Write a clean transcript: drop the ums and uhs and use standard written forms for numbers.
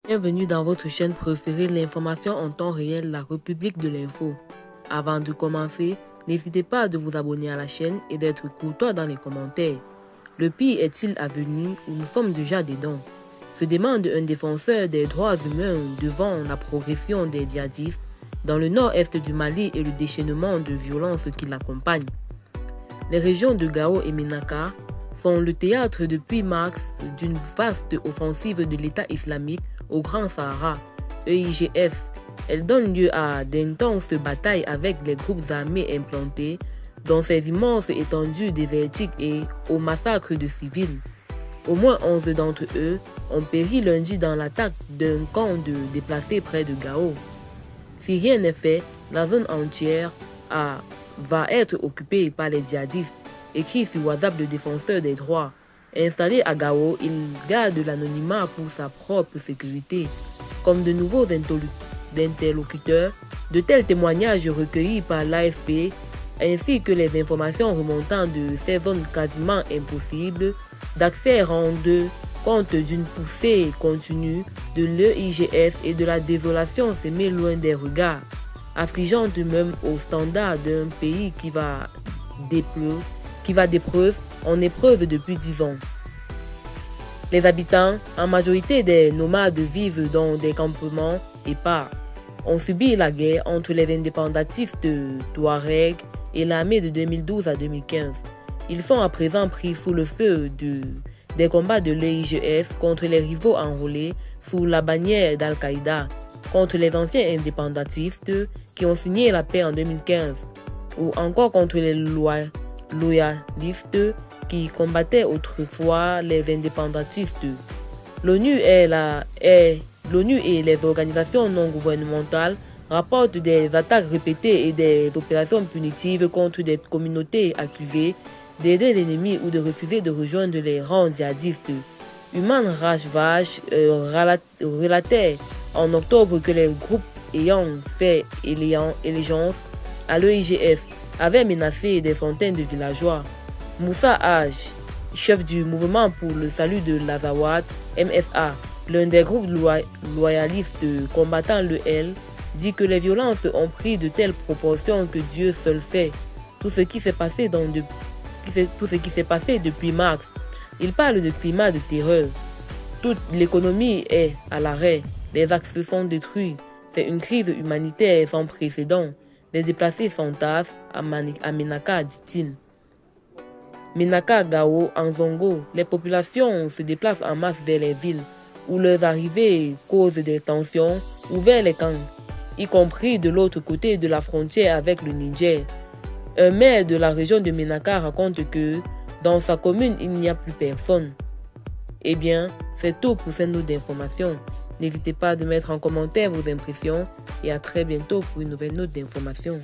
Bienvenue dans votre chaîne préférée, l'information en temps réel, la République de l'info. Avant de commencer, n'hésitez pas à vous abonner à la chaîne et d'être courtois dans les commentaires. Le pire est-il à venir ou nous sommes déjà dedans? Se demande un défenseur des droits humains devant la progression des djihadistes dans le nord-est du Mali et le déchaînement de violence qui l'accompagne. Les régions de Gao et Ménaka sont le théâtre depuis mars d'une vaste offensive de l'État islamique au Grand Sahara, EIGS. Elle donne lieu à d'intenses batailles avec les groupes armés implantés dans ces immenses étendues désertiques et au massacre de civils. Au moins 11 d'entre eux ont péri lundi dans l'attaque d'un camp de déplacés près de Gao. Si rien n'est fait, la zone entière va être occupée par les djihadistes, écrit sur WhatsApp le défenseur des droits. Installé à Gao, il garde l'anonymat pour sa propre sécurité. Comme de nouveaux interlocuteurs, de tels témoignages recueillis par l'AFP, ainsi que les informations remontant de ces zones quasiment impossibles d'accès rendent compte d'une poussée continue de l'EIGS et de la désolation semée loin des regards, affligeante même au standard d'un pays qui va d'épreuve en épreuve depuis 10 ans. Les habitants, en majorité des nomades, vivent dans des campements épars. On subit la guerre entre les indépendantistes Touareg et l'armée de 2012 à 2015. Ils sont à présent pris sous le feu des combats de l'EIGS contre les rivaux enrôlés sous la bannière d'Al-Qaïda, contre les anciens indépendantistes qui ont signé la paix en 2015, ou encore contre les loyalistes qui combattaient autrefois les indépendantistes. L'ONU et les organisations non gouvernementales rapportent des attaques répétées et des opérations punitives contre des communautés accusées d'aider l'ennemi ou de refuser de rejoindre les rangs djihadistes. Human Rights Watch relatait en octobre que les groupes ayant fait allégeance à l'EIGS avaient menacé des centaines de villageois. Moussa Haj, chef du mouvement pour le salut de l'Azawad, MSA, l'un des groupes loyalistes combattant l'EL, dit que les violences ont pris de telles proportions que Dieu seul sait tout ce qui s'est passé depuis mars. Il parle de climat de terreur. Toute l'économie est à l'arrêt. Les axes sont détruits. C'est une crise humanitaire sans précédent. Les déplacés s'entassent à Ménaka, dit-il. Ménaka, Gao, Anzongo, les populations se déplacent en masse vers les villes où leurs arrivées causent des tensions ou vers les camps, y compris de l'autre côté de la frontière avec le Niger. Un maire de la région de Ménaka raconte que dans sa commune, il n'y a plus personne. Eh bien, c'est tout pour cette note d'information. N'hésitez pas à mettre en commentaire vos impressions et à très bientôt pour une nouvelle note d'information.